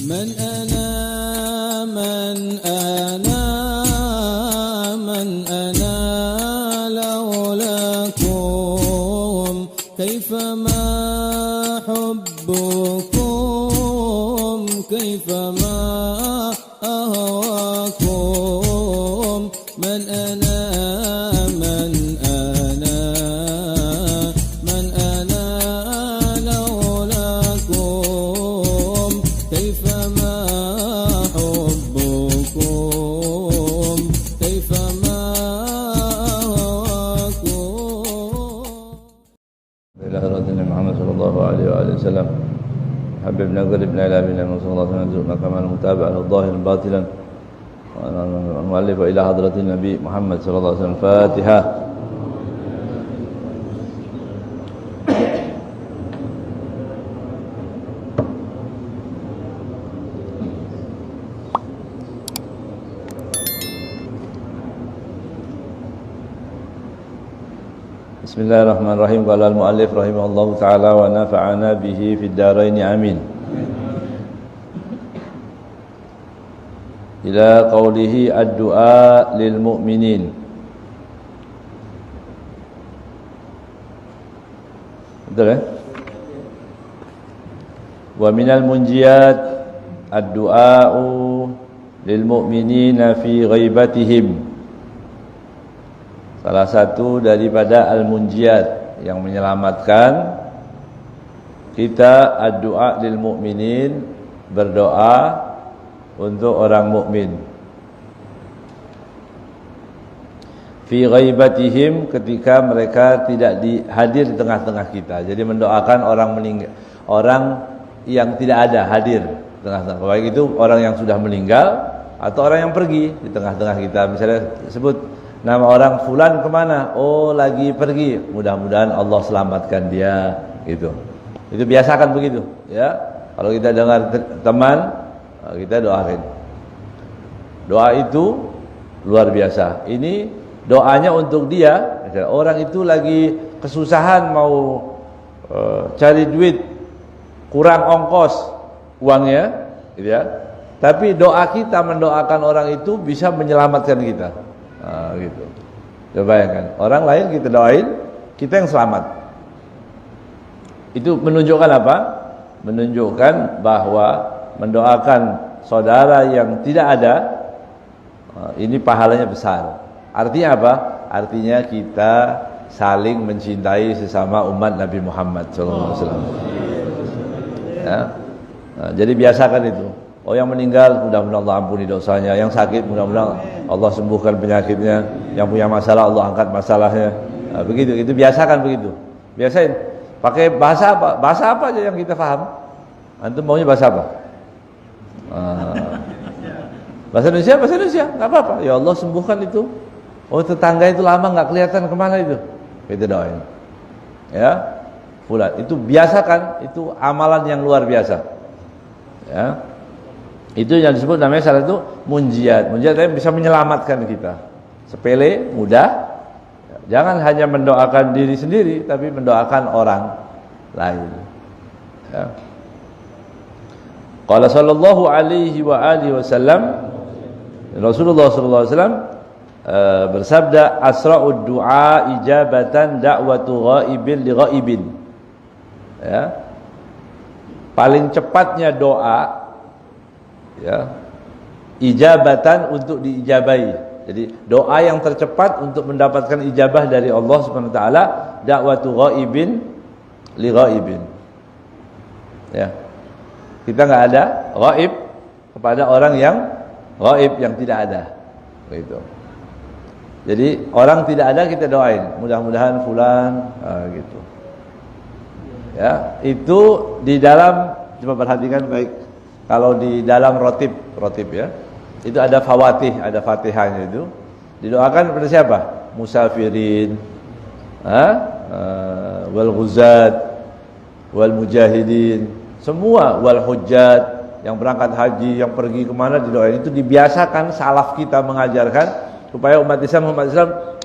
من أنا من أنا من أنا لولاكم كيفما حبكم كيفما أهواكم من أنا من أنا من أنا لولاكم كيفما حبكم كيفما أهواكم. إلى رسولنا محمد صلى الله عليه وآله وسلم حببنا قربنا إلى بنا صلى الله عليه وسلم نرزقنا كما المتابعة الظاهر باطلا المؤلف إلى حضرة النبي محمد صلى الله عليه وسلم. الفاتحة. Bismillahirrahmanirrahim. Qala al-muallif rahimahullahu taala wa nafa'ana bihi fid dharain amin. Ila qawlihi ad-du'a lil mu'minin. Betul ya? Wa minal munjiyat ad-du'a'u lil mu'minina fi ghaibatihim. Salah satu daripada al-munjiyat yang menyelamatkan kita ad-du'a lil mu'minin, berdoa untuk orang mukmin. Fi ghaibatihim, ketika mereka tidak hadir di tengah-tengah kita. Jadi mendoakan orang meninggal, orang yang tidak ada hadir di tengah-tengah. Baik itu orang yang sudah meninggal atau orang yang pergi di tengah-tengah kita. Misalnya sebut nama orang fulan kemana? Oh, lagi pergi. Mudah-mudahan Allah selamatkan dia. Gitu. Itu biasakan begitu. Ya. Kalau kita dengar teman, kita doakan. Doa itu luar biasa. Ini doanya untuk dia. Orang itu lagi kesusahan mau cari duit, kurang ongkos uangnya, gitu ya. Tapi doa kita mendoakan orang itu bisa menyelamatkan kita. Nah, gitu. Coba bayangkan, orang lain kita doain, kita yang selamat. Itu menunjukkan apa? Menunjukkan bahwa mendoakan saudara yang tidak ada, ini pahalanya besar. Artinya apa? Artinya kita saling mencintai sesama umat Nabi Muhammad SAW. Ya. Nah, jadi biasakan itu. Oh, yang meninggal mudah-mudahan Allah ampuni dosanya, yang sakit mudah-mudahan Allah sembuhkan penyakitnya, yang punya masalah Allah angkat masalahnya. Nah, begitu, itu biasakan begitu. Biasain. Pakai bahasa apa? Bahasa apa aja yang kita paham? Antum maunya bahasa apa? Bahasa Indonesia, nggak apa-apa. Ya Allah sembuhkan itu. Oh, tetangga itu lama nggak kelihatan kemana itu. Kita doain. Ya, fulan. Itu biasakan. Itu amalan yang luar biasa. Ya, itu yang disebut namanya salah itu munjiat. Munjiat itu bisa menyelamatkan kita. Sepele, mudah. Jangan hanya mendoakan diri sendiri, tapi mendoakan orang lain. Ya. Qala sallallahu alaihi wa alihi wasallam, Rasulullah sallallahu alaihi wasallam bersabda, asra'ud du'a ijabatan da'watu ghaibin li ghaibin. Ya. Paling cepatnya doa, ya, ijabatan untuk diijabahi. Jadi doa yang tercepat untuk mendapatkan ijabah dari Allah Subhanahu wa taala, da'watu ghaibin li ghaibin. Ya. Kita enggak ada ghaib kepada orang yang ghaib, yang tidak ada. Begitu. Jadi orang tidak ada kita doain, mudah-mudahan fulan, gitu. Ya, itu di dalam, coba perhatikan baik. Kalau di dalam rotib ya, itu ada fawatih, ada fatihahnya itu. Didoakan kepada siapa? Musafirin, wal ghuzat, wal mujahidin, semua, wal hujjat, yang berangkat haji, yang pergi kemana didoain. Itu dibiasakan, salaf kita mengajarkan supaya umat Islam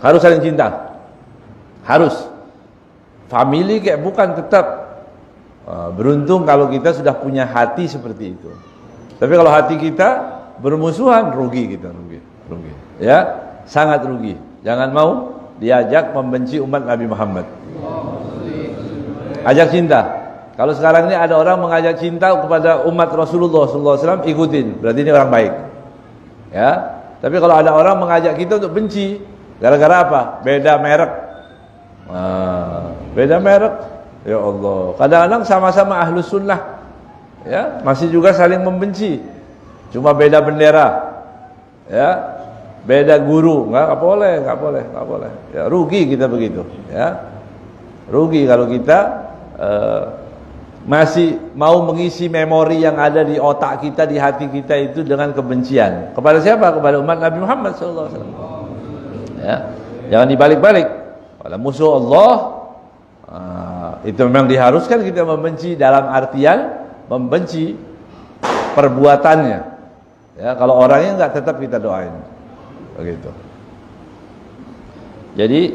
harus saling cinta. Harus. Family kayak bukan, tetap. Beruntung kalau kita sudah punya hati seperti itu. Tapi kalau hati kita bermusuhan, rugi kita, rugi. Ya, sangat rugi. Jangan mau diajak membenci umat Nabi Muhammad. Ajak cinta. Kalau sekarang ini ada orang mengajak cinta kepada umat Rasulullah SAW, ikutin. Berarti ini orang baik. Ya. Tapi kalau ada orang mengajak kita untuk benci, gara-gara apa? Beda merek. Beda merek. Ya Allah. Kadang-kadang sama-sama ahlus sunnah, ya, masih juga saling membenci. Cuma beda bendera. Ya. Beda guru, nggak boleh. Ya, rugi kita begitu. Ya. Rugi kalau kita masih mau mengisi memori yang ada di otak kita, di hati kita itu dengan kebencian. Kepada siapa? Kepada umat Nabi Muhammad SAW. Ya. Jangan dibalik-balik. Pada musuh Allah, itu memang diharuskan kita membenci dalam artian membenci perbuatannya. Ya, kalau orangnya enggak, tetap kita doain. Begitu. Jadi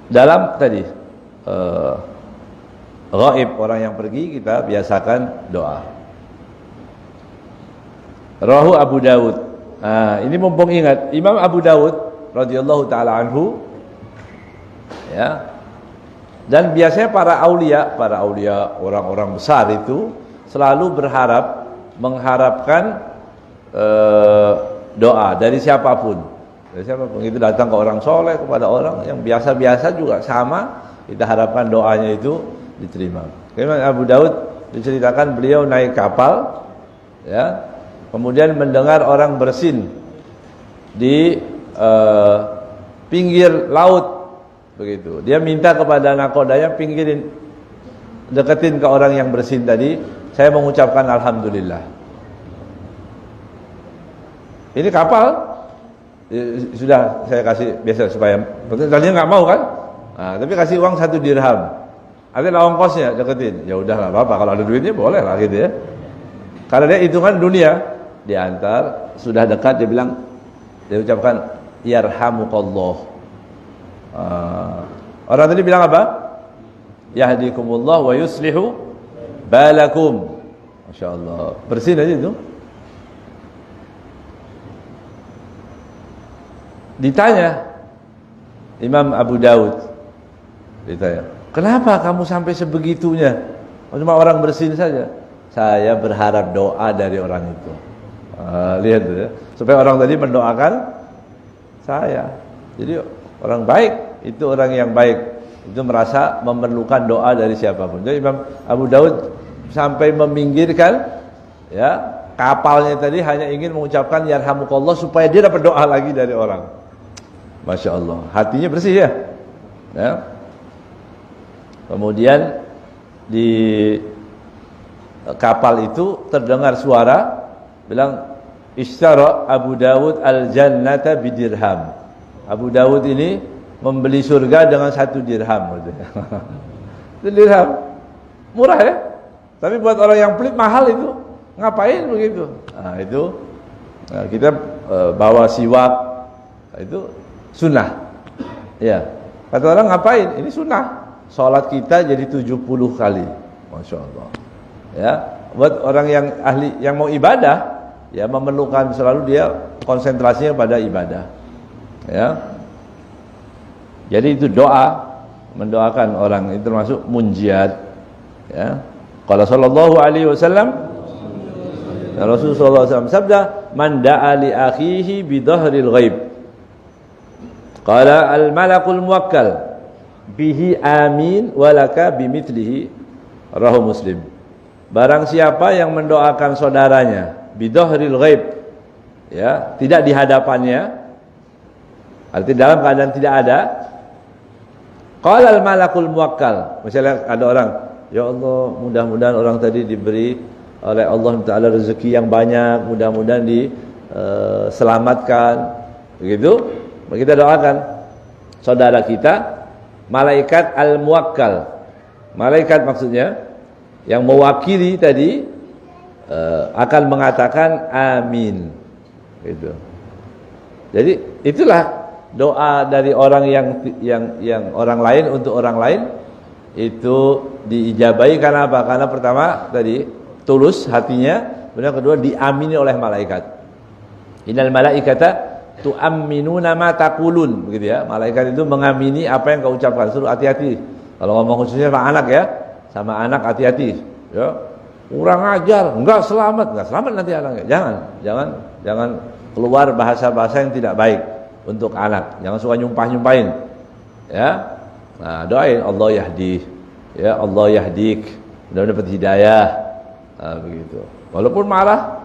dalam tadi ghaib, orang yang pergi, kita biasakan doa. Rawahu Abu Dawud. Ini mumpung ingat, Imam Abu Dawud radhiyallahu taala anhu, ya. Dan biasanya para aulia, orang-orang besar itu selalu mengharapkan doa dari siapapun. Dari siapapun itu datang ke orang soleh, kepada orang yang biasa-biasa juga sama, kita harapkan doanya itu diterima. Kemudian Abu Daud diceritakan beliau naik kapal, ya, kemudian mendengar orang bersin di pinggir laut, begitu. Dia minta kepada nakodanya, pinggirin, deketin ke orang yang bersin tadi, saya mengucapkan alhamdulillah. Ini kapal sudah saya kasih biasa supaya, tadinya nggak mau kan, tapi kasih uang 1 dirham. Artinya ongkosnya deketin, ya udah nggak apa-apa, kalau ada duitnya boleh lah gitu ya. Karena dia hitungan dunia, diantar sudah dekat, dia ucapkan yarhamukallah. Orang tadi bilang apa? Yahdikumullah wa yuslihu balakum. Masya Allah, bersin aja itu. Ditanya Imam Abu Daud, ditanya, kenapa kamu sampai sebegitunya? Cuma orang bersin saja. Saya berharap doa dari orang itu. Lihat ya, supaya orang tadi mendoakan saya. Jadi orang baik itu orang yang baik, itu merasa memerlukan doa dari siapapun. Jadi Imam Abu Daud sampai meminggirkan, ya, kapalnya tadi hanya ingin mengucapkan yarhamukallah supaya dia dapat doa lagi dari orang. Masya Allah, hatinya bersih ya. Ya. Kemudian di kapal itu terdengar suara bilang, ishtara Abu Dawud al-jannata bidirham. Abu Dawud ini membeli surga dengan 1 dirham. Itu dirham murah ya, tapi buat orang yang pelit mahal itu. Ngapain begitu? Nah itu, kita bawa siwak, itu sunnah. Ya, kata orang ngapain? Ini sunnah. Sholat kita jadi 70 kali. Masya Allah. Ya, buat orang yang ahli, yang mau ibadah, ya, memerlukan selalu dia konsentrasinya pada ibadah. Ya. Jadi itu doa, mendoakan orang itu termasuk munjiat. Ya. Qala sallallahu alaihi wasallam, Rasulullah SAW sabda, man da'a li akhihi bi dhahril ghaib. Qala al malakul muwakkal bihi amin walaka bimithlihi. Rawahu Muslim. Barang siapa yang mendoakan saudaranya bidhahril ghaib, ya, tidak di hadapannya, arti dalam keadaan tidak ada, qala al malakul muwakkal, misalnya ada orang, ya Allah, mudah-mudahan orang tadi diberi oleh Allah Taala rezeki yang banyak, mudah-mudahan diselamatkan, begitu. Kita doakan saudara kita, malaikat al-muwakkal, malaikat maksudnya yang mewakili tadi, akan mengatakan amin, gitu. Jadi itulah doa dari orang yang orang lain untuk orang lain itu diijabahi. Karena apa? Karena pertama tadi tulus hatinya, Kemudian kedua diamini oleh malaikat. Innal malaikata tu'amminuna ma taqulun, begitu ya. Malaikat itu mengamini apa yang kau ucapkan. Suruh hati-hati. Kalau ngomong khususnya sama anak ya, sama anak hati-hati, ya. Kurang ajar, enggak selamat nanti anaknya. Jangan keluar bahasa-bahasa yang tidak baik untuk anak. Jangan suka nyumpahin. Ya. Nah, doain Allah yahdi. Ya, Allah yahdik. Mudah-mudahan dapat hidayah. Nah, begitu. Walaupun marah,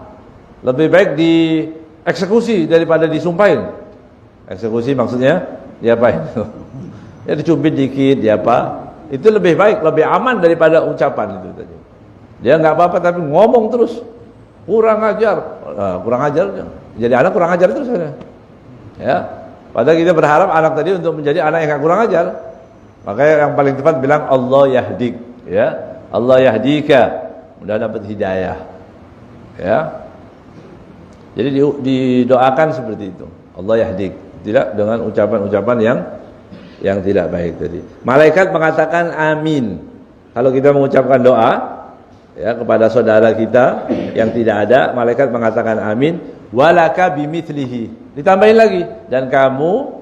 lebih baik dieksekusi daripada disumpahin. Eksekusi maksudnya diapain? Ya dicubit dikit, diapa. Itu lebih baik, lebih aman daripada ucapan itu tadi. Dia enggak apa-apa tapi ngomong terus. Kurang ajar. Jadi anak kurang ajar terus kan. Ya. Padahal kita berharap anak tadi untuk menjadi anak yang enggak kurang ajar. Makanya yang paling tepat bilang Allah yahdik, ya. Allah yahdika. Mudah dapat hidayah. Ya. Jadi didoakan seperti itu. Allah yahdik, tidak dengan ucapan-ucapan yang tidak baik tadi. Malaikat mengatakan amin. Kalau kita mengucapkan doa ya kepada saudara kita yang tidak ada, malaikat mengatakan amin. Walaka bimithlihi. Ditambahin lagi, dan kamu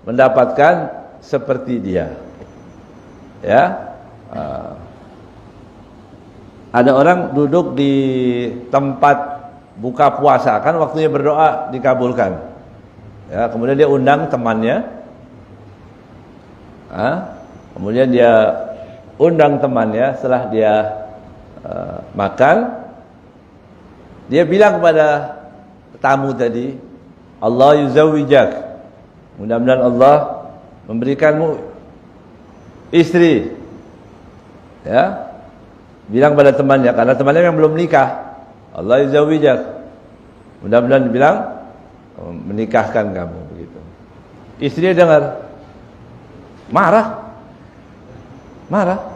mendapatkan seperti dia. Ya. Ada orang duduk di tempat buka puasa, kan waktunya berdoa dikabulkan. Ya, kemudian dia undang temannya. Kemudian dia undang temannya setelah dia makan. Dia bilang kepada tamu tadi, Allah yuzawwijak. Mudah-mudahan Allah memberikanmu istri. Ya. Bilang pada temannya, karena temannya yang belum menikah. Allah yuzawwijak. Mudah-mudahan dibilang menikahkan kamu begitu. Istrinya dengar, marah.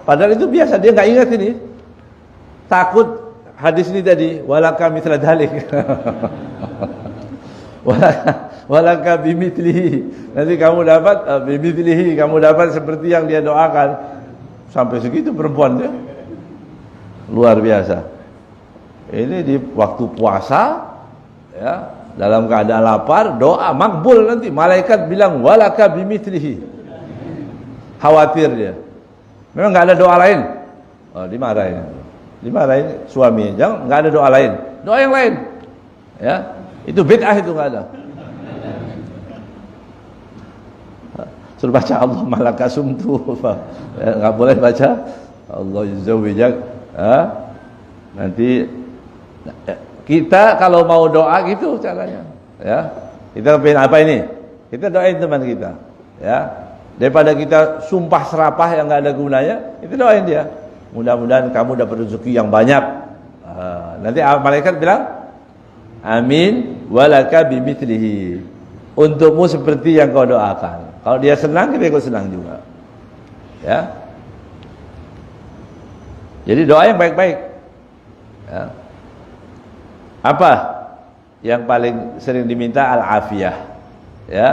Padahal itu biasa, dia enggak ingat ini. Takut hadis ini tadi, walaka mithla dhalik. Walaka bimithlihi. Nanti kamu dapat bimithlihi, kamu dapat seperti yang dia doakan. Sampai segitu perempuan dia. Luar biasa. Ini di waktu puasa ya, dalam keadaan lapar, doa makbul nanti. Malaikat bilang walaka bimithlihi. Khawatir dia. Memang enggak ada doa lain. Oh, dimarahin suami. Jangan, enggak ada doa lain. Doa yang lain. Ya. Itu bid'ah, itu enggak ada. Suruh baca Allah malaka sumtu. Enggak boleh baca Allah yuzawwijak. Nanti kita kalau mau doa gitu caranya, ya. Kita pengen apa ini? Kita doain teman kita, ya. Daripada kita sumpah serapah yang enggak ada gunanya, itu doain dia. Mudah-mudahan kamu dapat rezeki yang banyak. Nanti malaikat bilang, amin walaka bimithlihi. Untukmu seperti yang kau doakan. Kalau dia senang, kita ikut senang juga. Ya. Jadi doa yang baik-baik. Ya. Apa yang paling sering diminta? Al-afiyah. Ya.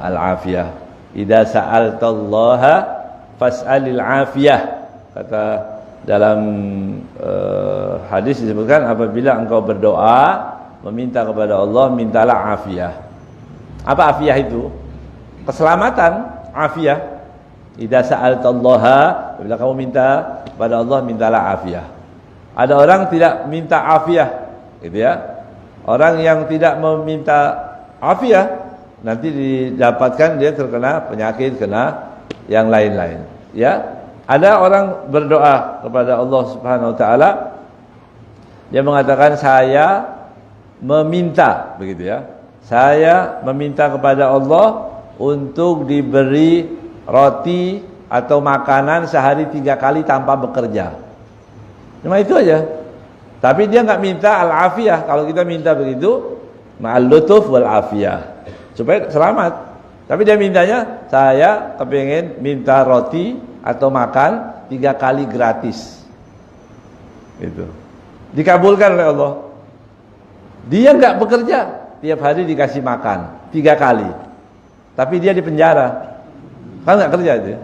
Al-afiyah. Idza sa'altallaha fas'alil afiyah. Kata dalam hadis disebutkan, apabila engkau berdoa meminta kepada Allah, mintalah afiyah. Apa afiyah itu? Keselamatan, afiyah. Idza sa'altallaha, bila kamu minta pada Allah, mintalah afiyah. Ada orang tidak minta afiyah, gitu ya. Orang yang tidak meminta afiyah nanti didapatkan dia terkena penyakit, kena yang lain-lain. Ya. Ada orang berdoa kepada Allah Subhanahu wa taala, dia mengatakan saya meminta, begitu ya. Saya meminta kepada Allah untuk diberi roti atau makanan sehari 3 kali tanpa bekerja. Cuma itu aja. Tapi dia enggak minta al-afiyah. Kalau kita minta begitu, ma'al lutuf wal afiyah, supaya selamat. Tapi dia mintanya, saya kepingin minta roti atau makan 3 kali gratis. Itu dikabulkan oleh Allah. Dia enggak bekerja, tiap hari dikasih makan 3 kali. Tapi dia di penjara. Kan enggak kerja itu ya?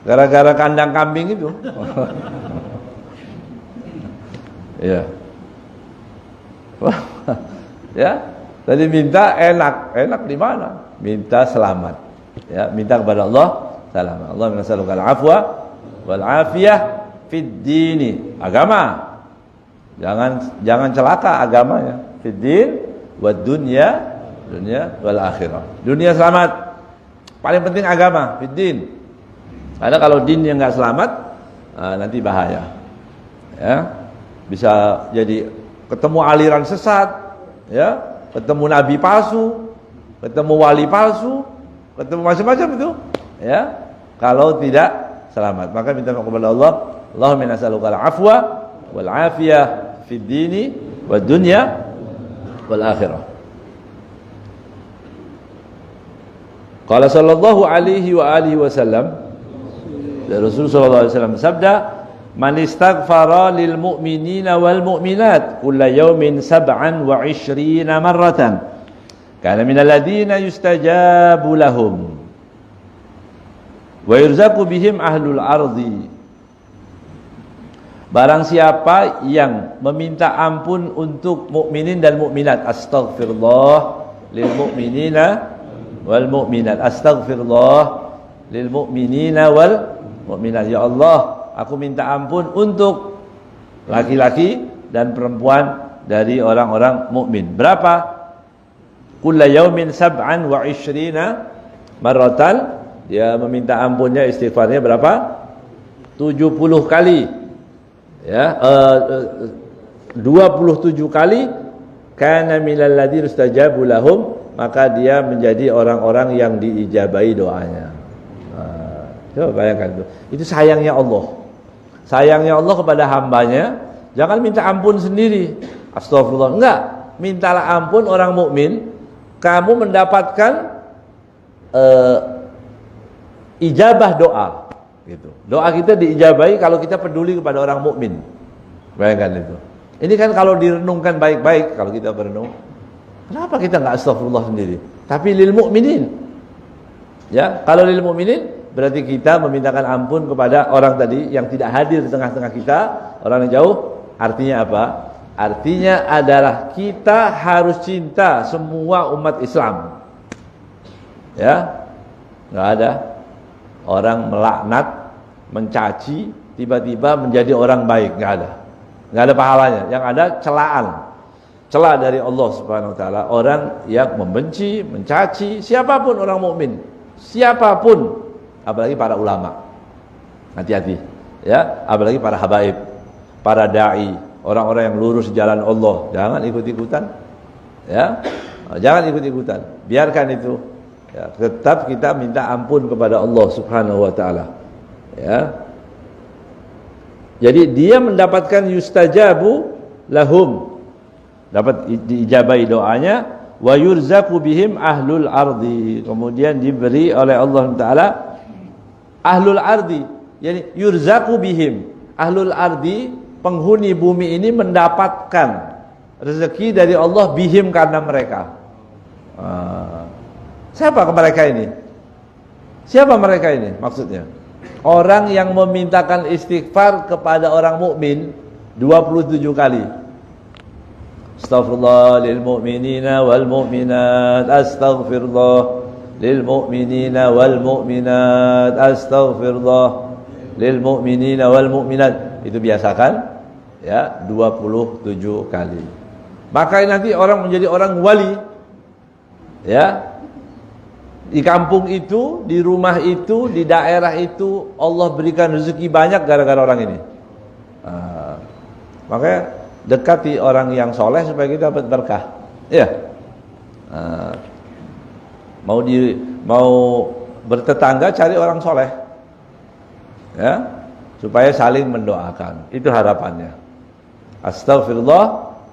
Gara-gara kandang kambing itu. Ya. Ya. Tadi minta enak di mana? Minta selamat. Ya, minta kepada Allah selamat. Allah nas'aluka al-afwa wal afiyah fid dini. Agama. Jangan celaka agamanya. Fid din wad dunya wal akhirah. Dunia selamat. Paling penting agama, fid din. Karena kalau din yang enggak selamat, nanti bahaya. Ya. Bisa jadi ketemu aliran sesat, ya, ketemu nabi palsu, ketemu wali palsu, ketemu macam-macam itu, ya. Kalau tidak selamat, maka minta kepada Allah, Allahumma inna nas'aluka al-afwa wal afiyah fid dini wad dunya wal akhirah. Qala sallallahu alaihi wa alihi wasallam, Rasulullah sallallahu alaihi wasallam sabda, man istaghfara lil mu'minina wal mu'minat kulla yawmin 27 marratan kana minal ladina yustajabu lahum wa yurzaqu bihim ahlul ardi. Barang siapa yang meminta ampun untuk mukminin dan mukminat, astaghfirullah lil mu'minina wal mu'minat, astaghfirullah lil mu'minina wal mu'minat, ya Allah, aku minta ampun untuk laki-laki dan perempuan dari orang-orang mukmin. Berapa? Kulla yaumin 27 marratan. Dia meminta ampunnya, istighfarnya berapa? 70 kali. Ya, 27 kali. Kana minal ladzina istajabu lahum, maka dia menjadi orang-orang yang diijabahi doanya. Coba bayangkan itu. Itu sayangnya Allah. Sayangnya Allah kepada hambanya. Jangan minta ampun sendiri. Astagfirullah. Enggak. Mintalah ampun orang mukmin. Kamu mendapatkan ijabah doa. Gitu. Doa kita diijabahi kalau kita peduli kepada orang mukmin. Bayangkan itu. Ini kan kalau direnungkan baik-baik, kalau kita berenung, kenapa kita enggak astagfirullah sendiri? Tapi lil mukminin. Ya, kalau lil mukminin berarti kita memintakan ampun kepada orang tadi yang tidak hadir di tengah-tengah kita, orang yang jauh. Artinya apa? Artinya adalah kita harus cinta semua umat Islam. Ya, nggak ada orang melaknat, mencaci, tiba-tiba menjadi orang baik, nggak ada pahalanya. Yang ada celah dari Allah Subhanahu Wa Taala. Orang yang membenci, mencaci siapapun orang mukmin, siapapun. Apalagi para ulama, hati-hati, ya. Apalagi para habaib, para dai, orang-orang yang lurus jalan Allah, jangan ikut-ikutan, ya. Jangan ikut-ikutan, biarkan itu. Ya, tetap kita minta ampun kepada Allah Subhanahu Wa Taala, ya. Jadi dia mendapatkan yustajabu lahum, dapat diijabahi doanya, wa yurzaqu bihim ahlul ardi, kemudian diberi oleh Allah Taala ahlul ardi, yani yurzaqu bihim. Ahlul ardi, penghuni bumi ini mendapatkan rezeki dari Allah bihim, karena mereka. Siapa mereka ini? Siapa mereka ini maksudnya? Orang yang memintakan istighfar kepada orang mukmin 27 kali. Astaghfirullah lil mu'minina wal mu'minat, astaghfirullah lil mu'minina wal mu'minat, astaghfirullah lil mu'minina wal mu'minat. Itu biasakan, ya, 27 kali. Maka nanti orang menjadi orang wali, ya. Di kampung itu, di rumah itu, di daerah itu, Allah berikan rezeki banyak gara-gara orang ini. Makanya dekati orang yang soleh supaya kita dapat berkah, ya. Mau bertetangga, cari orang soleh, ya, supaya saling mendoakan. Itu harapannya. Astaghfirullah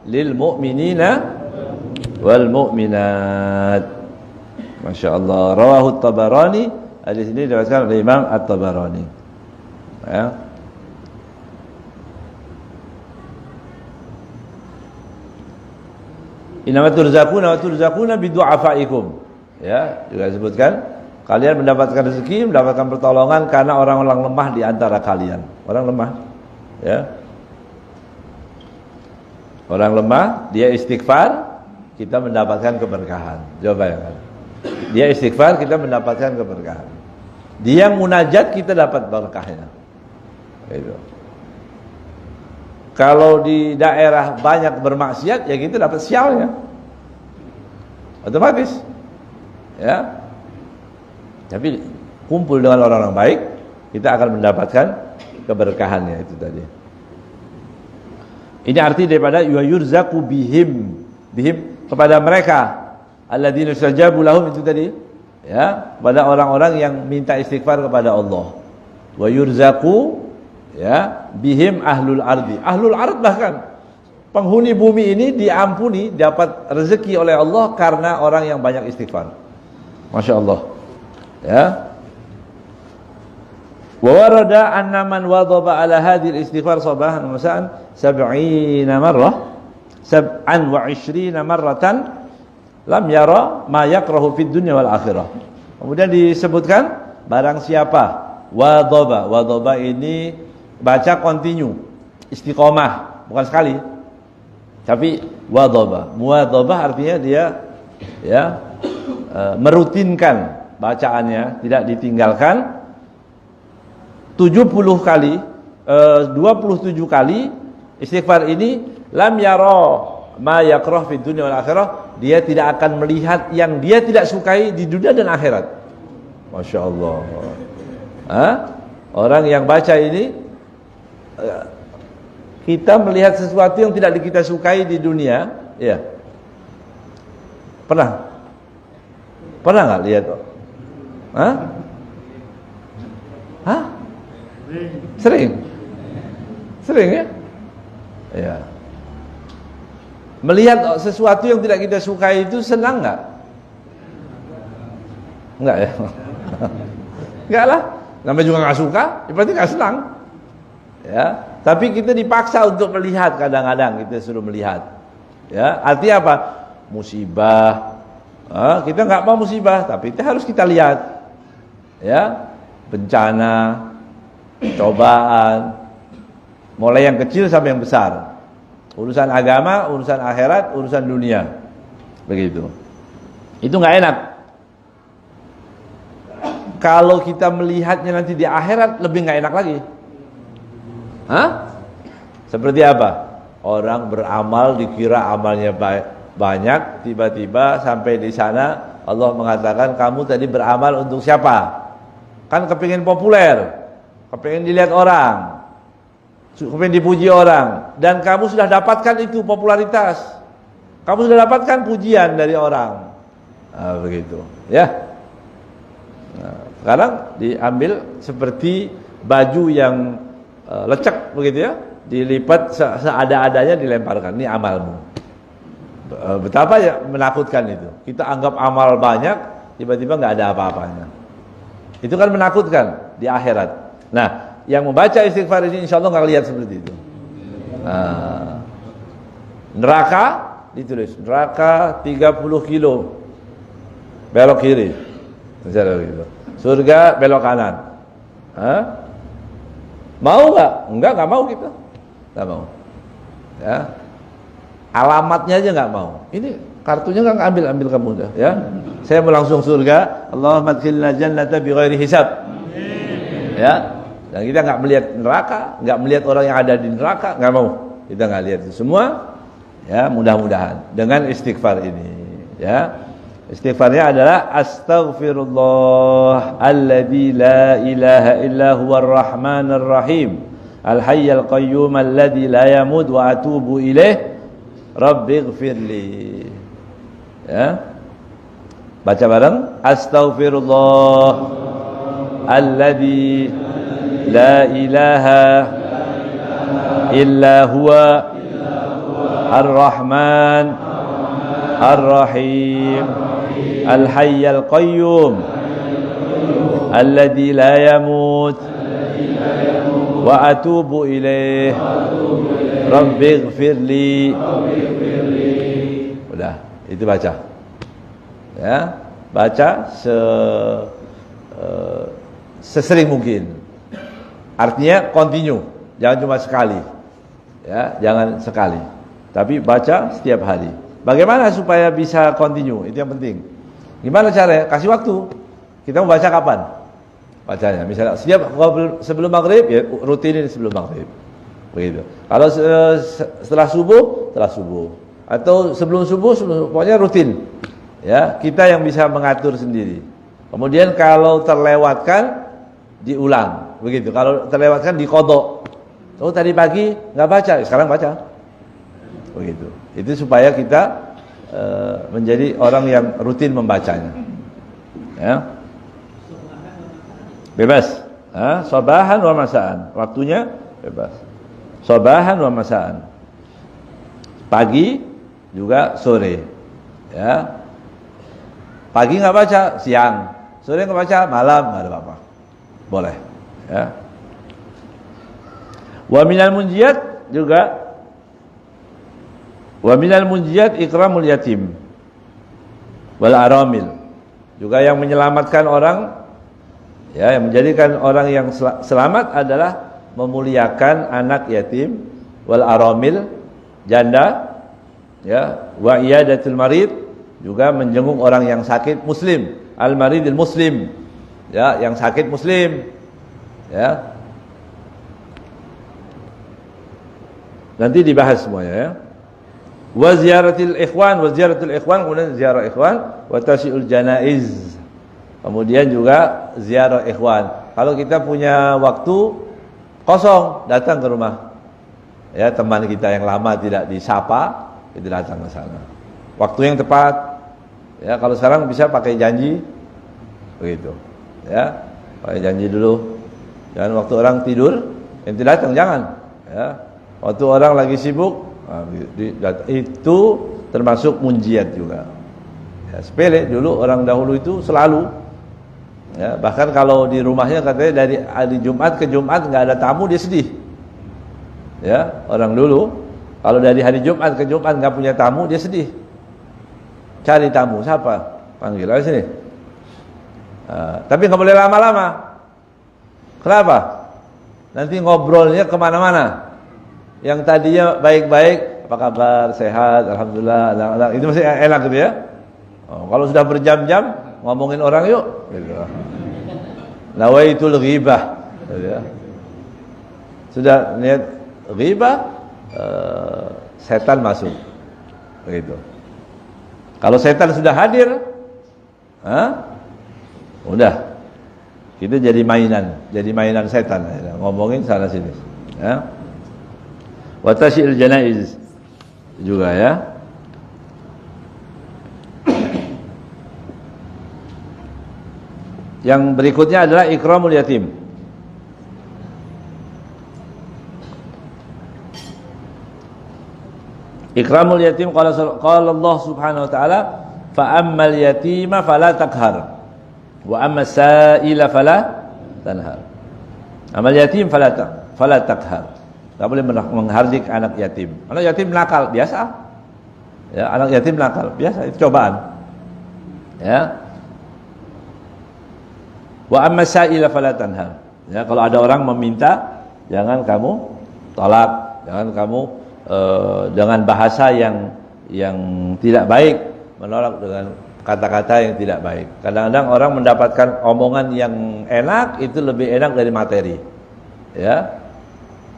lil mu'minina wal mu'minat. Masya Allah. Rawahu Tabarani. Hadis ini diriwayatkan oleh Imam At-Tabarani. Ya. Innamat turzaquna wa turzaquna bidu'afaikum. Ya, juga disebutkan Kalian mendapatkan rezeki, mendapatkan pertolongan karena orang-orang lemah di antara kalian. Orang lemah, ya. Orang lemah, dia istighfar, kita mendapatkan keberkahan. Coba ya kan. Dia istighfar, kita mendapatkan keberkahan. Dia munajat, kita dapat berkahnya. Gitu. Kalau di daerah banyak bermaksiat, ya kita dapat sialnya. Otomatis. Ya. Tapi kumpul dengan orang-orang baik, kita akan mendapatkan keberkahannya itu tadi. Ini arti daripada yurzaqu bihim kepada mereka alladzina istajabu lahum itu tadi, ya, pada orang-orang yang minta istighfar kepada Allah. Wa yurzaqu, ya, bihim ahlul ardi. Ahlul ard bahkan penghuni bumi ini diampuni, dapat rezeki oleh Allah karena orang yang banyak istighfar. Masya Allah. Ya. Wa warada anna man wadaba ala hadhihi al-istighfar sabahan wa masaan 70 marrah 27 marratan lam yara ma yakrahu fid dunya wal akhirah. Kemudian disebutkan barang siapa wadaba ini baca continue, istiqomah, bukan sekali. Tapi muwadhabah artinya dia, ya, merutinkan bacaannya, tidak ditinggalkan 70 kali, 27 kali istighfar ini, lam yara ma yakrah fid dunya wal akhirah, dia tidak akan melihat yang dia tidak sukai di dunia dan akhirat. Masya Allah. Orang yang baca ini, kita melihat sesuatu yang tidak kita sukai di dunia, ya. Pernah nggak lihat? Sering ya? Ya. Melihat sesuatu yang tidak kita sukai itu senang nggak? Enggak ya? Enggak lah. Namanya juga nggak suka, berarti nggak senang. Ya. Tapi kita dipaksa untuk melihat, kadang-kadang kita suruh melihat. Ya. Artinya apa? Musibah. Kita nggak mau musibah, tapi itu harus kita lihat. Ya. Bencana, cobaan, mulai yang kecil sampai yang besar. Urusan agama, urusan akhirat, urusan dunia. Begitu. Itu nggak enak. Kalau kita melihatnya nanti di akhirat, lebih nggak enak lagi. Seperti apa? Orang beramal dikira amalnya banyak, tiba-tiba sampai di sana Allah mengatakan, kamu tadi beramal untuk siapa? Kan kepingin populer, kepingin dilihat orang, kepingin dipuji orang, dan kamu sudah dapatkan itu popularitas, kamu sudah dapatkan pujian dari orang. Begitu, ya. Sekarang diambil seperti baju yang lecek begitu ya, dilipat seada-adanya dilemparkan. Ini amalmu. Betapa ya menakutkan itu. Kita anggap amal banyak, tiba-tiba nggak ada apa-apanya. Itu kan menakutkan di akhirat. Nah, yang membaca istighfar ini insya Allah nggak lihat seperti itu. Neraka ditulis, neraka 30 kilo belok kiri, misalnya gitu. Surga belok kanan. Mau nggak? Nggak mau kita. Nggak mau. Ya. Alamatnya aja nggak mau. Ini kartunya nggak ambil kamu dah. Ya. Saya mau langsung surga. Allahumma adkhilna jannata bighairi hisab. Ya. Dan kita nggak melihat neraka, nggak melihat orang yang ada di neraka, nggak mau. Kita nggak lihat itu semua. Ya, mudah-mudahan dengan istighfar ini. Ya. Istighfarnya adalah astaghfirullah alladzi la ilaha illa huwar rahmanir rahim al-hayyul qayyum alladzi la yamut wa atubu ilaih rabbighfirli. Ya. Baca bareng, astaghfirullah alladzi la ilaha illa huwa ar-rahman ar-rahim al-hayyul qayyum alladzi la yamut wa atubu ilaih rabbighfirli. Udah, itu baca. Ya, baca sesering mungkin. Artinya continue, jangan cuma sekali. Ya, jangan sekali. Tapi baca setiap hari. Bagaimana supaya bisa continue? Itu yang penting. Gimana caranya? Kasih waktu. Kita mau baca kapan? Bacanya. Misalnya sebelum maghrib, ya rutinin sebelum maghrib. Begitu. Kalau setelah subuh, atau sebelum subuh, pokoknya rutin. Ya, kita yang bisa mengatur sendiri. Kemudian kalau terlewatkan, diulang. Begitu. Kalau terlewatkan, diqadha. Oh tadi pagi nggak baca, sekarang baca. Begitu. Itu supaya kita menjadi orang yang rutin membacanya. Ya. Bebas. Sabahan wa masaan. Waktunya bebas. Sabahan wa masaan. Pagi juga sore. Ya. Pagi nggak baca, siang. Sore nggak baca, malam nggak ada apa-apa. Boleh. Ya. Wa minal munjiyat juga. Wa minal munjiyat ikramul yatim wal aramil. Juga yang menyelamatkan orang, ya, yang menjadikan orang yang selamat adalah memuliakan anak yatim wal aramil, janda, ya, wa iyadatul marid, juga menjenguk orang yang sakit muslim, al maridil muslim, ya, yang sakit muslim, ya. Nanti dibahas semuanya, ya. Wa ziyaratul ikhwan, kemudian ziarah ikhwan, wa tasyiul janaiz. Kemudian juga ziarah ikhwan. Kalau kita punya waktu kosong, datang ke rumah. Ya, teman kita yang lama tidak disapa, kita datang ke sana. Waktu yang tepat. Ya, kalau sekarang bisa pakai janji. Begitu. Ya, pakai janji dulu. Jangan waktu orang tidur, ente datang, jangan. Ya. Waktu orang lagi sibuk, itu termasuk munjiat juga. Ya, sepele dulu orang dahulu itu selalu. Ya, bahkan kalau di rumahnya katanya dari hari Jumat ke Jumat nggak ada tamu dia sedih. Ya, orang dulu kalau dari hari Jumat ke Jumat nggak punya tamu dia sedih. Cari tamu siapa? Panggil aja sini. Tapi nggak boleh lama-lama. Kenapa? Nanti ngobrolnya kemana-mana. Yang tadinya baik-baik, apa kabar, sehat, alhamdulillah, itu masih enak gitu ya. Kalau sudah berjam-jam ngomongin orang yuk, gitu. Nawaitul ghibah, gitu ya. Sudah niat ghibah, setan masuk, begitu. Kalau setan sudah hadir, udah, kita jadi mainan setan, ngomongin sana sini, ya. Wa tasyi'il janaiz juga, ya. Yang berikutnya adalah ikramul yatim. Ikramul yatim qala Allah Subhanahu wa taala fa ammal yatima fala taqhar wa ammas sa'ila fala tanhar. Amal yatim fala taqhar. Tak boleh menghardik anak yatim. Anak yatim nakal biasa. Ya, anak yatim nakal biasa, itu cobaan. Ya. Wa amma sa'ila fala tanhar. Ya, kalau ada orang meminta, jangan kamu tolak, jangan kamu dengan bahasa yang tidak baik, menolak dengan kata-kata yang tidak baik. Kadang-kadang orang mendapatkan omongan yang enak itu lebih enak dari materi. Ya.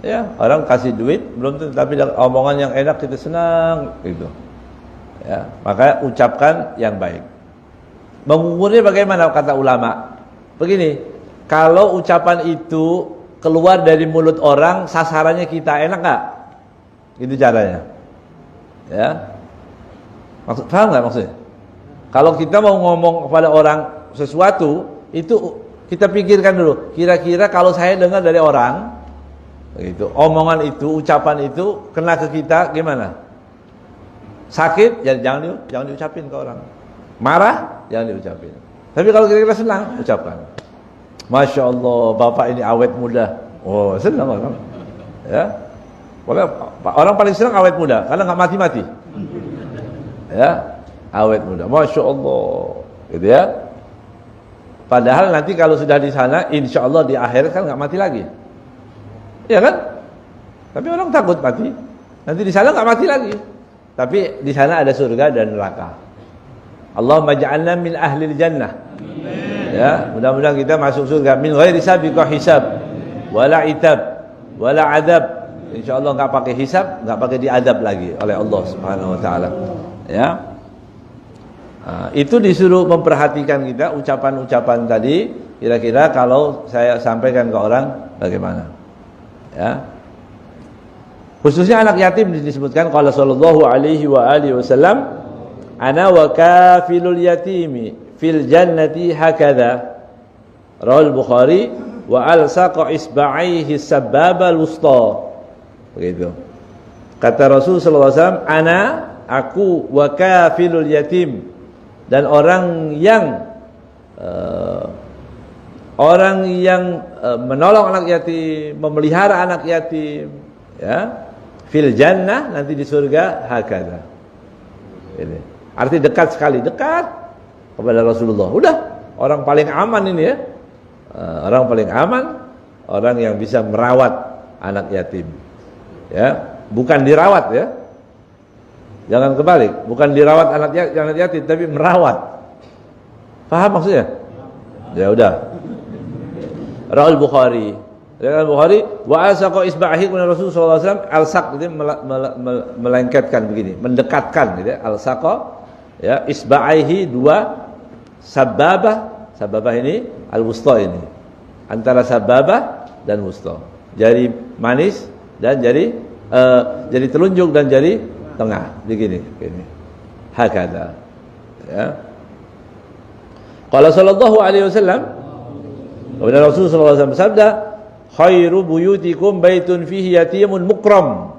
Ya, orang kasih duit belum tentu, tapi omongan yang enak kita senang gitu. Ya, maka ucapkan yang baik. Mengukurnya bagaimana kata ulama? Begini, kalau ucapan itu keluar dari mulut orang, sasarannya kita, enak enggak? Itu caranya. Ya. Paham enggak maksudnya? Kalau kita mau ngomong kepada orang sesuatu, itu kita pikirkan dulu, kira-kira kalau saya dengar dari orang begitu, omongan itu, ucapan itu kena ke kita gimana? Sakit, ya jangan diucapin ke orang. Marah, jangan diucapin. Tapi kalau kira-kira senang, ucapkan. Masya Allah, bapak ini awet muda. Oh, senang orang. Ya, orang paling senang awet muda, karena nggak mati-mati. Ya, awet muda. Masya Allah, gitu ya. Padahal nanti kalau sudah di sana, insya Allah di akhirat kan nggak mati lagi, ya kan? Tapi orang takut mati. Nanti di sana nggak mati lagi. Tapi di sana ada surga dan neraka. Allahumma ja'alna min ahlil jannah. Ya, mudah-mudahan kita masuk surga min ghairi sabiqah hisab, wala itab, wala adab. Insya Allah nggak pakai hisab, nggak pakai diadab lagi oleh Allah Subhanahu Wa Taala. Ya. Itu disuruh memperhatikan kita ucapan-ucapan tadi, kira-kira kalau saya sampaikan ke orang bagaimana, ya. Khususnya anak yatim disebutkan qala sallallahu alaihi wa alihi wasallam, ana wa kafilul yatimi fil jannati hakadha, rawal Bukhari, wa alsaqa isba'aihi sababa al-wusta. Begitu kata Rasul sallallahu alaihi wasallam, ana, aku, wa kafilul yatim, dan orang yang menolong anak yatim, memelihara anak yatim, ya, fil jannah, nanti di surga, hakada. Ini arti dekat sekali, dekat kepada Rasulullah. Udah, orang paling aman ini ya, orang paling aman, orang yang bisa merawat anak yatim, ya, bukan dirawat ya. Jangan kebalik, bukan dirawat anak yatim, tapi merawat. Paham maksudnya? Ya udah. Rawal Bukhari, riwayat Bukhari, wa alsaqa isba'ahi min Rasul sallallahu alaihi wasallam, alsaq itu melengketkan begini, mendekatkan gitu ya, alsaqa ya, isba'aihi dua, sababah ini al-wusta, ini antara sababah dan wusta, jari manis dan jari telunjuk dan jari tengah, begini. Hakada. Ya. Qala sallallahu alaihi wasallam, Rasul sallallahu alaihi wasallam bersabda, khairu buyutikum baitun fihi yatimun mukram.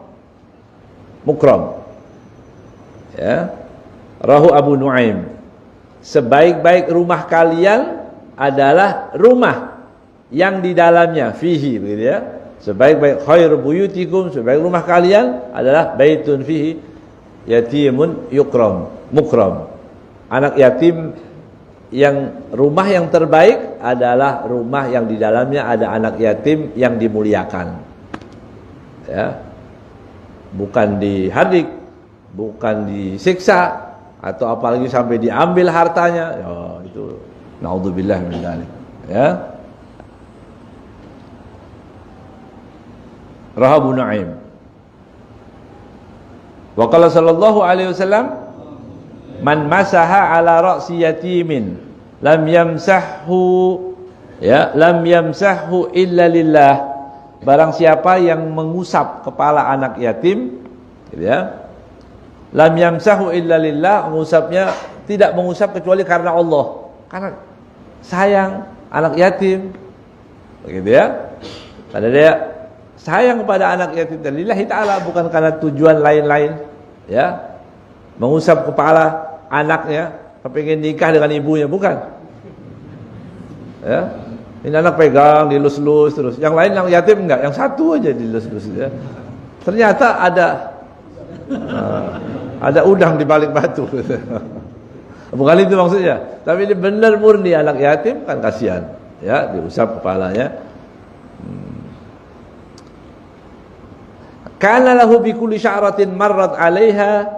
Ya. Rahu Abu Nuaim. Sebaik-baik rumah kalian adalah rumah yang di dalamnya fihi, begitu ya. Sebaik-baik khairu buyutikum, sebaik rumah kalian adalah baitun fihi yatimun mukram. Anak yatim, yang rumah yang terbaik adalah rumah yang di dalamnya ada anak yatim yang dimuliakan. Ya. Bukan dihardik, bukan disiksa, atau apalagi sampai diambil hartanya. Ya, itu naudzubillah min dzalik. Ya. Rahabu Nuaim. Wa qala sallallahu alaihi wasallam, man masaha ala ra'si yatimin lam yamsahhu illa lillah. Barang siapa yang mengusap kepala anak yatim, gitu ya, lam yamsahhu illa lillah, mengusapnya tidak mengusap kecuali karena Allah, karena sayang anak yatim, begitu ya, karena dia sayang kepada anak yatim lillahi ta'ala, bukan karena tujuan lain-lain, ya. Mengusap kepala anaknya, kepingin nikah dengan ibunya, bukan. Ya. Ini anak pegang, dilus-lus terus. Yang lain yang yatim enggak, yang satu aja dilus-lus ya. Ternyata ada udang di balik batu. Bukan itu maksudnya. Tapi ini benar murni anak yatim, kan kasihan. Ya, diusap kepalanya. Kana lahu bi kulli sya'ratin marrat 'alaiha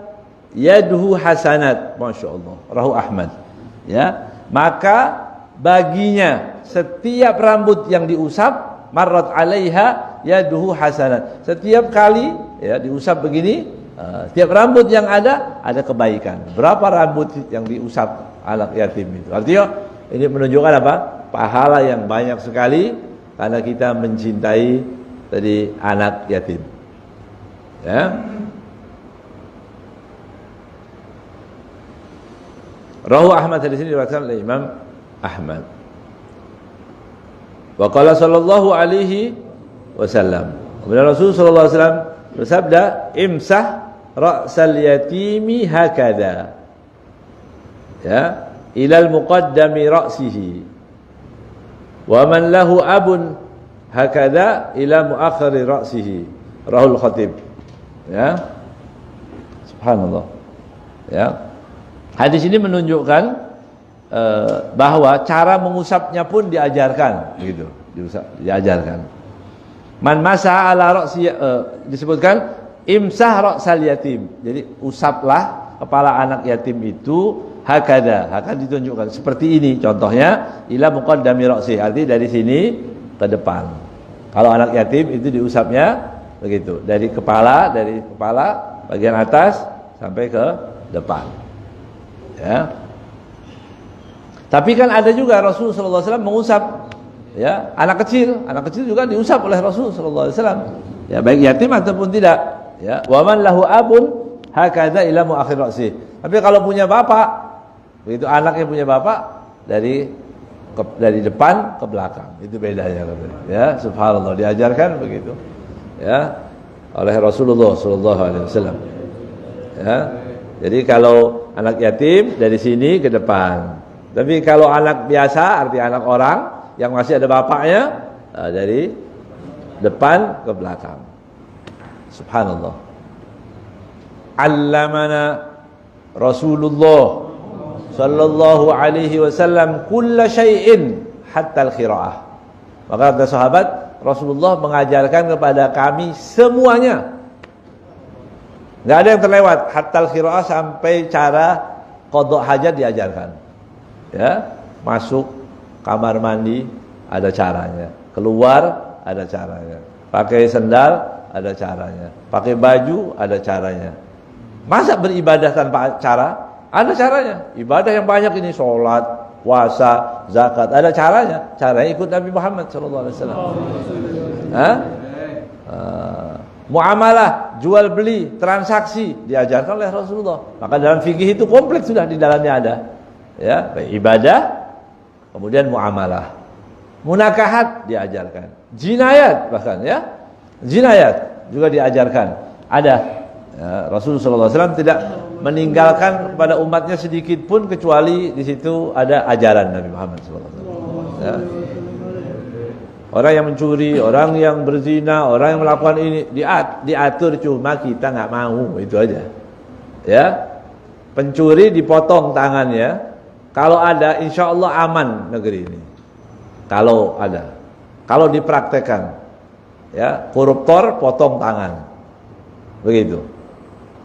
yaduhu hasanat. Masyaallah. Rahu Ahmad. Ya, maka baginya setiap rambut yang diusap, marrat 'alaiha yaduhu hasanat. Setiap kali ya diusap begini, setiap rambut yang ada kebaikan. Berapa rambut yang diusap anak yatim itu? Artinya ini menunjukkan apa? Pahala yang banyak sekali karena kita mencintai tadi anak yatim. Ya. Rahu Ahmad, hadis ini diriwayatkan oleh Imam Ahmad. Wa qala sallallahu alaihi wasallam, kemudian Rasul sallallahu alaihi wasallam bersabda, imsah ra'sal yatimi hakada, ya, ilal muqaddami ra'sihi, wa man lahu abun hakada ila muakhiri ra'sihi. Rahul Khatib. Ya, subhanallah. Ya, hadis ini menunjukkan bahwa cara mengusapnya pun diajarkan, begitu, diajarkan. Man masa ala ra'si, disebutkan imsah ra'sal yatim. Jadi usaplah kepala anak yatim itu hakada, akan ditunjukkan seperti ini contohnya, ila muqaddami ra'si, arti dari sini ke depan. Kalau anak yatim itu diusapnya begitu, dari kepala bagian atas sampai ke depan. Ya. Tapi kan ada juga Rasulullah SAW mengusap, ya, anak kecil juga diusap oleh Rasulullah SAW. Ya, baik yatim ataupun tidak. Ya, wa man lahu abun hakadha ila muakhir ra'si. Tapi kalau punya bapak, begitu anaknya punya bapak dari depan ke belakang, itu bedanya. Ya, subhanallah, diajarkan begitu. Ya, oleh Rasulullah SAW. Ya, jadi kalau anak yatim dari sini ke depan. Tapi kalau anak biasa, arti anak orang yang masih ada bapaknya, dari depan ke belakang. Subhanallah. Allamana Rasulullah sallallahu alaihi wasallam kulla syai'in hatta al-qiraah. Maka kata sahabat, Rasulullah mengajarkan kepada kami semuanya. Enggak ada yang terlewat, hatta al-qiraah, sampai cara qada hajat diajarkan. Ya, masuk kamar mandi ada caranya, keluar ada caranya, pakai sendal ada caranya, pakai baju ada caranya. Masa beribadah tanpa cara? Ada caranya. Ibadah yang banyak ini, sholat, puasa, zakat, ada caranya. Caranya ikut Nabi Muhammad SAW. Muamalah, jual beli, transaksi diajarkan oleh Rasulullah. Maka dalam fikih itu komplit sudah di dalamnya ada. Ya, ibadah, kemudian muamalah, munakahat diajarkan, jinayat bahkan, ya, jinayat juga diajarkan. Ada, ya, Rasulullah SAW tidak meninggalkan pada umatnya sedikit pun kecuali di situ ada ajaran Nabi Muhammad SAW. Ya. Orang yang mencuri, orang yang berzina, orang yang melakukan ini diatur, cuma kita nggak mau, itu aja. Ya, pencuri dipotong tangannya. Kalau ada, insya Allah aman negeri ini. Kalau ada, kalau dipraktekkan, ya, koruptor potong tangan, begitu.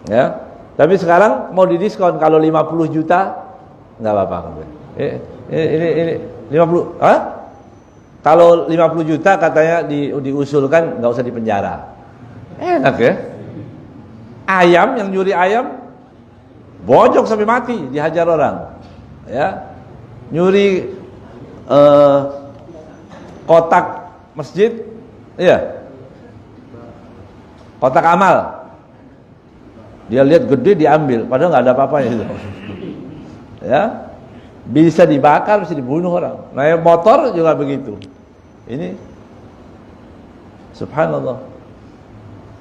Ya, tapi sekarang mau didiskon, kalau 50 juta nggak apa-apa. Ini 50, kalau 50 juta katanya diusulkan nggak usah dipenjara. Enak ya. Ayam yang nyuri ayam, bojok sampai mati, dihajar orang. Ya, nyuri kotak masjid, iya, kotak amal, dia lihat gede diambil, padahal nggak ada apa-apanya itu. Ya, bisa dibakar, bisa dibunuh orang. Naik motor juga begitu. Ini, subhanallah.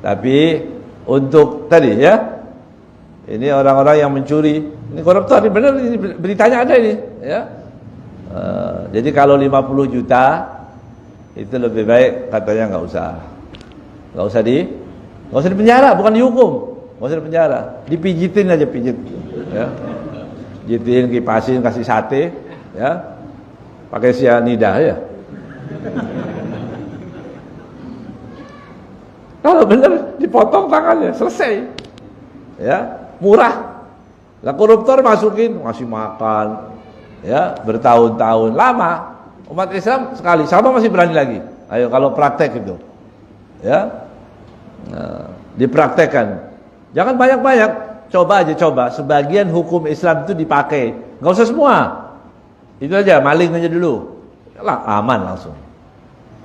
Tapi untuk tadi, ya, ini orang-orang yang mencuri, ini koruptor, ini benar, ini beritanya ada ini, ya. Jadi kalau 50 juta itu lebih baik katanya nggak usah di penjara, bukan dihukum, nggak usah di penjara, dipijitin aja, pijit, ya, pijitin, kipasin, kasih sate, ya, pakai cyanida, ya. Kalau benar dipotong tangannya, selesai, ya. Murah. Lah koruptor masukin, ngasih makan, ya, bertahun-tahun, lama. Umat Islam sekali, siapa masih berani lagi? Ayo kalau praktek itu, ya, nah, dipraktekkan. Jangan banyak-banyak, coba sebagian hukum Islam itu dipakai, nggak usah semua. Itu aja, maling aja dulu, lah aman langsung.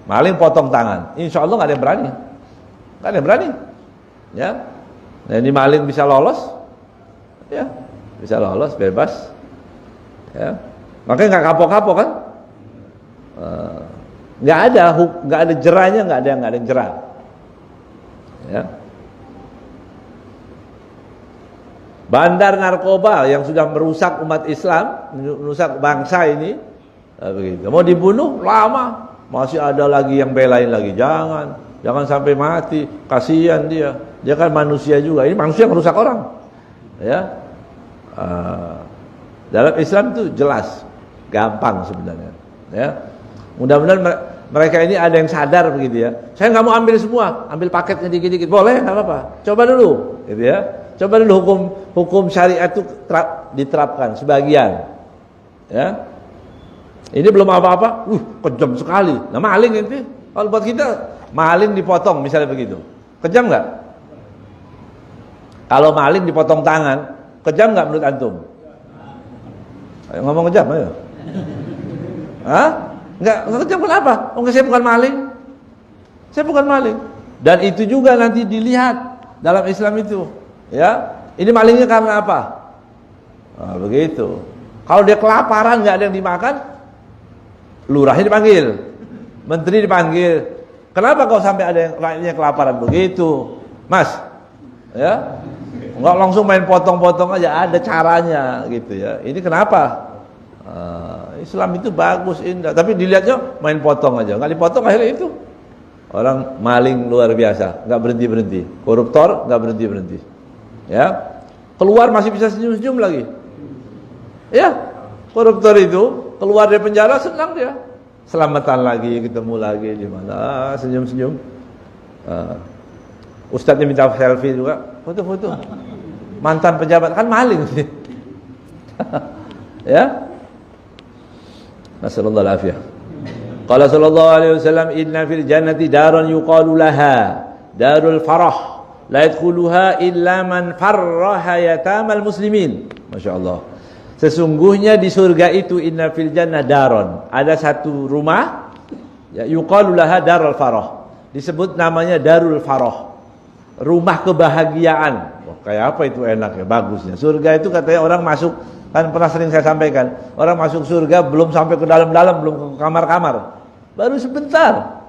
Maling potong tangan, insya Allah nggak ada yang berani, ya. Nah, ini maling bisa lolos. Ya, bisa lolos, bebas. Ya, makanya nggak kapok-kapok kan? Nggak ada jerahnya, nggak ada yang jerah. Ya. Bandar narkoba yang sudah merusak umat Islam, merusak bangsa ini, begitu. Mau dibunuh lama, masih ada lagi yang belain lagi. Jangan sampai mati, kasihan dia. Dia kan manusia juga. Ini manusia yang merusak orang. Ya, dalam Islam itu jelas gampang sebenarnya. Ya, mudah-mudahan mereka ini ada yang sadar begitu ya. Saya nggak mau ambil semua, ambil paketnya dikit-dikit, boleh, nggak apa-apa. Coba dulu, gitu ya. Coba dulu hukum syariat itu diterapkan sebagian. Ya, ini belum apa-apa, kejam sekali. Nah maling itu, kalau buat kita maling dipotong misalnya begitu, kejam nggak? Kalau maling dipotong tangan, kejam nggak menurut antum? Ayo ngomong kejam, ayo. Hah? Nggak kejam kenapa? Oh, saya bukan maling. Saya bukan maling. Dan itu juga nanti dilihat dalam Islam itu. Ya, ini malingnya karena apa? Nah, begitu. Kalau dia kelaparan nggak ada yang dimakan, lurahnya dipanggil, menteri dipanggil. Kenapa kau sampai ada yang rakyatnya kelaparan begitu, Mas? Ya, nggak langsung main potong-potong aja, ada caranya gitu ya. Ini kenapa? Islam itu bagus, indah, tapi dilihatnya main potong aja, nggak dipotong akhirnya itu orang maling luar biasa, nggak berhenti, koruptor nggak berhenti, ya, keluar masih bisa senyum-senyum lagi, ya, koruptor itu keluar dari penjara senang dia, selamatan lagi, ketemu lagi di mana, senyum-senyum, ustadznya minta selfie juga, foto-foto, mantan pejabat kan maling sih, ya. Nasallallahu alaihi. Qala sallallahu alaihi wasallam inna fil jannati daran yuqalu laha darul farah la yadkhuluha illa man farraha yatamal muslimin. Masyaallah. Sesungguhnya di surga itu inna fil jannah daron, ada satu rumah ya, yuqalu laha darul farah. Disebut namanya darul farah. Rumah kebahagiaan. Wah, kayak apa itu enaknya, bagusnya. Surga itu katanya orang masuk, kan pernah sering saya sampaikan, orang masuk surga belum sampai ke dalam-dalam, belum ke kamar-kamar, baru sebentar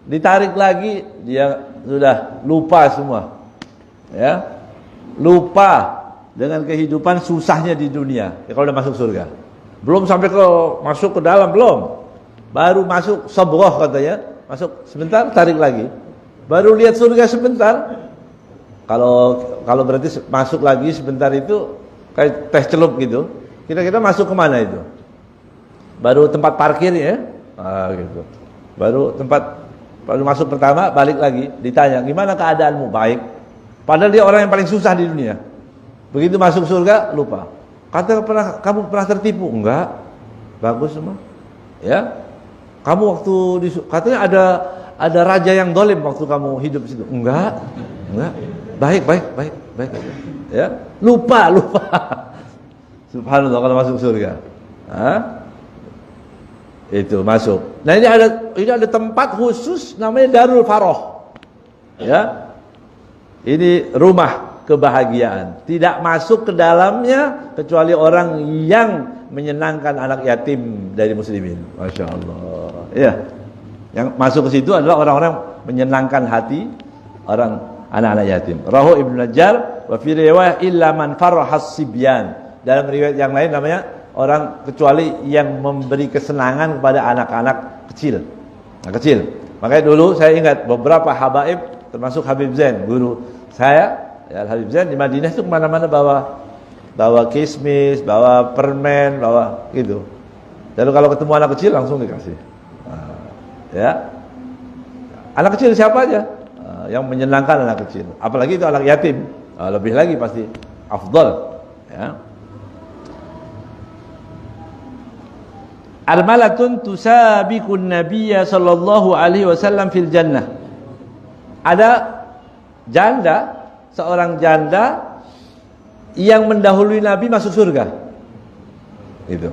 ditarik lagi dia sudah lupa semua, ya, lupa dengan kehidupan susahnya di dunia. Ya, kalau udah masuk surga, belum sampai masuk ke dalam, belum, baru masuk sabghah katanya, masuk sebentar tarik lagi, baru lihat surga sebentar. Kalau berarti masuk lagi sebentar itu kayak tes celup gitu. Kira-kira masuk kemana itu? Baru tempat parkir ya? Gitu. Baru masuk pertama, balik lagi, ditanya, gimana keadaanmu? Baik. Padahal dia orang yang paling susah di dunia. Begitu masuk surga, lupa. Kamu pernah tertipu? Enggak. Bagus semua. Ya. Kamu waktu katanya ada raja yang dolim waktu kamu hidup di situ. Enggak. Baik. Ya, lupa. Subhanallah kalau masuk surga. Itu masuk. Nah, ini ada tempat khusus namanya Darul Farah. Ya. Ini rumah kebahagiaan. Tidak masuk ke dalamnya kecuali orang yang menyenangkan anak yatim dari muslimin. Masya Allah. Ya. Yang masuk ke situ adalah orang-orang menyenangkan hati orang anak-anak yatim. Rahu Ibnu Najjar wa fi riwayah illa man farahas sibyan. Dalam riwayat yang lain namanya orang kecuali yang memberi kesenangan kepada anak-anak kecil. Nah, kecil. Makanya dulu saya ingat beberapa habaib termasuk Habib Zain, guru saya, ya, Habib Zain di Madinah itu kemana-mana bawa kismis, bawa permen, bawa gitu. Lalu kalau ketemu anak kecil langsung dikasih. Nah, ya. Anak kecil siapa aja? Yang menyenangkan anak kecil, apalagi itu anak yatim, lebih lagi pasti afdal, ya. Armalatun tusabiqun nabiyya sallallahu alaihi wasallam fil jannah. Ada janda, seorang janda yang mendahului Nabi masuk surga. Itu.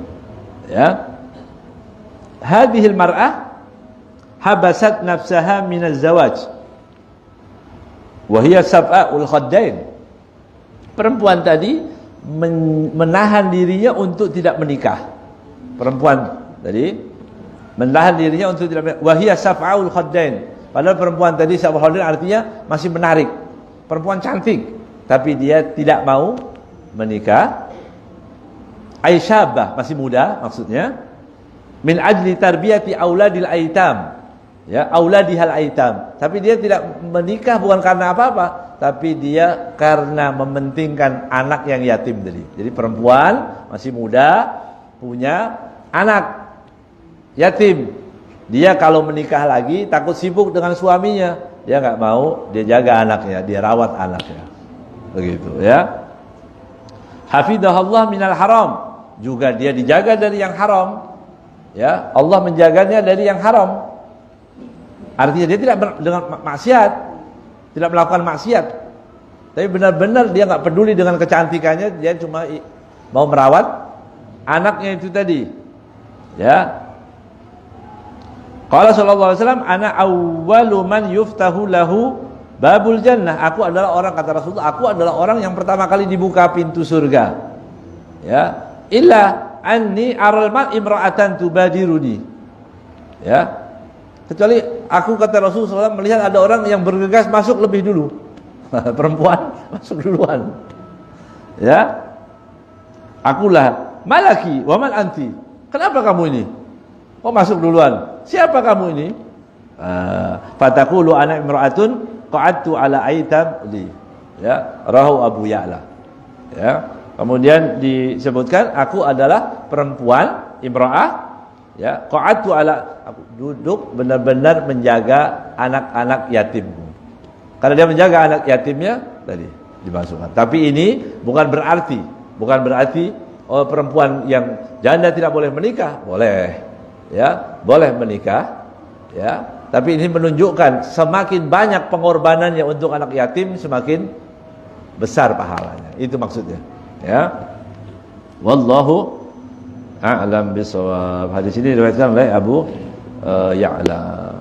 Ya. Hadhil mar'ah habasat nafsaha minaz zawaj. Wahia sab'aul khaddain. Perempuan tadi menahan dirinya untuk tidak menikah. Perempuan tadi menahan dirinya untuk tidak menikah. Wahia sab'aul khaddain. Padahal perempuan tadi sab'aul khaddain artinya masih menarik. Perempuan cantik, tapi dia tidak mau menikah. Aisyabah, masih muda maksudnya. Min ajli tarbiyati auladil aitam. Ya, auladihal aitam. Tapi dia tidak menikah bukan karena apa-apa, tapi dia karena mementingkan anak yang yatim tadi. Jadi perempuan masih muda, punya anak yatim. Dia kalau menikah lagi takut sibuk dengan suaminya, dia nggak mau, dia jaga anaknya, dia rawat anaknya. Begitu ya. Hafidhahullah minal haram, juga dia dijaga dari yang haram. Ya, Allah menjaganya dari yang haram. Artinya dia tidak dengan maksiat, tidak melakukan maksiat. Tapi benar-benar dia nggak peduli dengan kecantikannya, dia cuma mau merawat anaknya itu tadi. Ya. Qala sallallahu alaihi wasallam, ana awwalu man yuftahu lahu babul jannah. Aku adalah orang, kata Rasulullah, aku adalah orang yang pertama kali dibuka pintu surga. Ya, illa anni aral mal imra'atan tubadiruni. Ya. Kecuali aku, kata Rasulullah SAW, melihat ada orang yang bergegas masuk lebih dulu. Perempuan masuk duluan. Ya. Akulah malaki wa mal anti. Kenapa kamu ini? Kok masuk duluan? Siapa kamu ini? Fataqulu ana imra'atun qa'adtu ala aitam li. Ya, rahu Abu Ya'la. Ya. Kemudian disebutkan aku adalah perempuan imra'ah, ya, qa'adtu ala, aku duduk benar-benar menjaga anak-anak yatimku. Karena dia menjaga anak yatimnya tadi dimasukkan. Tapi ini bukan berarti perempuan yang janda tidak boleh menikah, boleh. Ya, boleh menikah, ya. Tapi ini menunjukkan semakin banyak pengorbanannya untuk anak yatim, semakin besar pahalanya. Itu maksudnya, ya. Wallahu a'lam bishawab. Hadis ini diriwayatkan oleh Abu Ya'la.